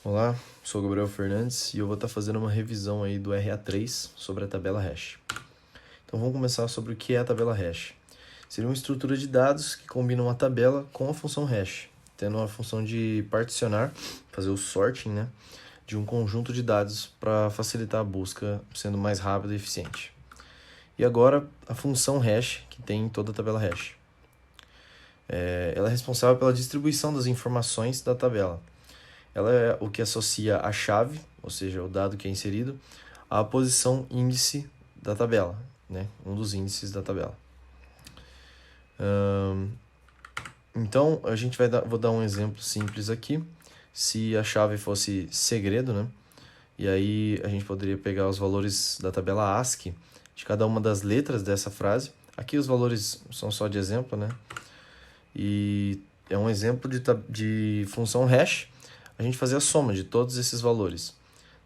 Olá, sou o Gabriel Fernandes e eu vou estar fazendo uma revisão aí do RA3 sobre a tabela hash. Então vamos começar sobre o que é a tabela hash. Seria uma estrutura de dados que combina uma tabela com a função hash, tendo a função de particionar, fazer o sorting, né, de um conjunto de dados para facilitar a busca, sendo mais rápida e eficiente. E agora a função hash, que tem em toda a tabela hash. Ela é responsável pela distribuição das informações da tabela. Ela é o que associa a chave, ou seja, o dado que é inserido, à posição índice da tabela, né? Um dos índices da tabela. Então, vou dar um exemplo simples aqui. Se a chave fosse segredo, né? E aí a gente poderia pegar os valores da tabela ASCII de cada uma das letras dessa frase. Aqui os valores são só de exemplo, né? E é um exemplo de função hash. A gente fazer a soma de todos esses valores.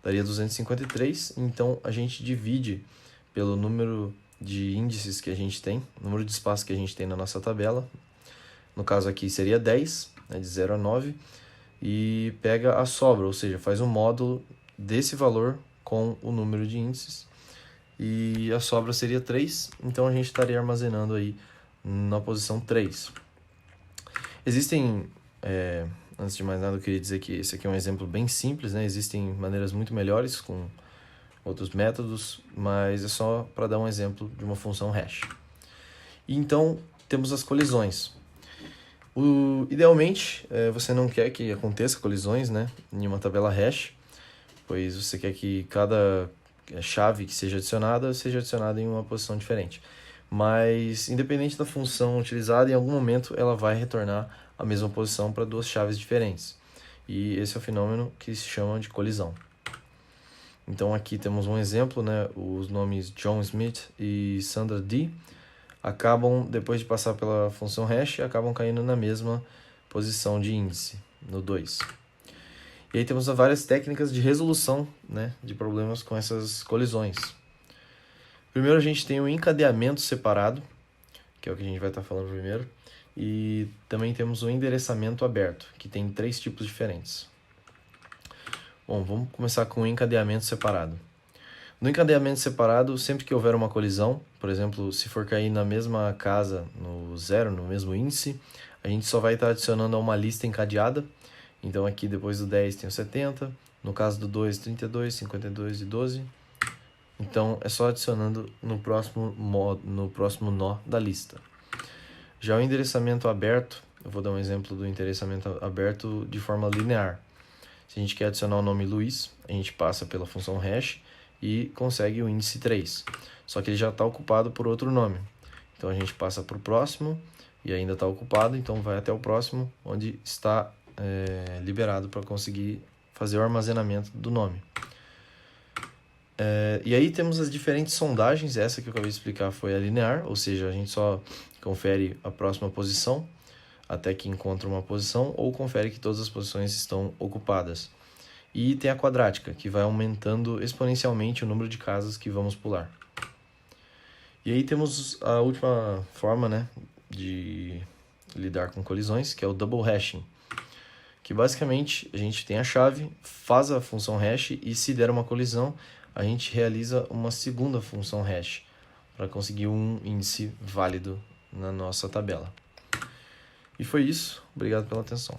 Daria 253, então a gente divide pelo número de índices que a gente tem, número de espaços que a gente tem na nossa tabela. No caso aqui seria 10, né, de 0 a 9, e pega a sobra, ou seja, faz um módulo desse valor com o número de índices. E a sobra seria 3, então a gente estaria armazenando aí na posição 3. Existem... Antes de mais nada, eu queria dizer que esse aqui é um exemplo bem simples, né? Existem maneiras muito melhores com outros métodos, mas é só para dar um exemplo de uma função hash. E então, temos as colisões. Idealmente, você não quer que aconteça colisões, né, em uma tabela hash, pois você quer que cada chave que seja adicionada em uma posição diferente. Mas, independente da função utilizada, em algum momento ela vai retornar a mesma posição para duas chaves diferentes. E esse é o fenômeno que se chama de colisão. Então aqui temos um exemplo, né? Os nomes John Smith e Sandra Dee acabam, depois de passar pela função hash, acabam caindo na mesma posição de índice, no 2. E aí temos várias técnicas de resolução, né, de problemas com essas colisões. Primeiro a gente tem o encadeamento separado, que é o que a gente vai estar falando primeiro. E também temos o endereçamento aberto, que tem 3 tipos diferentes. Bom, vamos começar com o encadeamento separado. No encadeamento separado, sempre que houver uma colisão, por exemplo, se for cair na mesma casa, no 0, no mesmo índice, a gente só vai estar adicionando a uma lista encadeada. Então aqui depois do 10 tem o 70, no caso do 2, 32, 52 e 12. Então é só adicionando no próximo nó da lista. Já o endereçamento aberto, eu vou dar um exemplo do endereçamento aberto de forma linear. Se a gente quer adicionar o nome Luiz, a gente passa pela função hash e consegue o índice 3. Só que ele já está ocupado por outro nome. Então a gente passa para o próximo e ainda está ocupado, então vai até o próximo, onde está liberado para conseguir fazer o armazenamento do nome. E aí temos as diferentes sondagens. Essa que eu acabei de explicar foi a linear, ou seja, a gente só confere a próxima posição até que encontra uma posição, ou confere que todas as posições estão ocupadas. E tem a quadrática, que vai aumentando exponencialmente o número de casas que vamos pular. E aí temos a última forma, né, de lidar com colisões, que é o double hashing, que basicamente a gente tem a chave, faz a função hash e se der uma colisão, a gente realiza uma segunda função hash para conseguir um índice válido na nossa tabela. E foi isso. Obrigado pela atenção.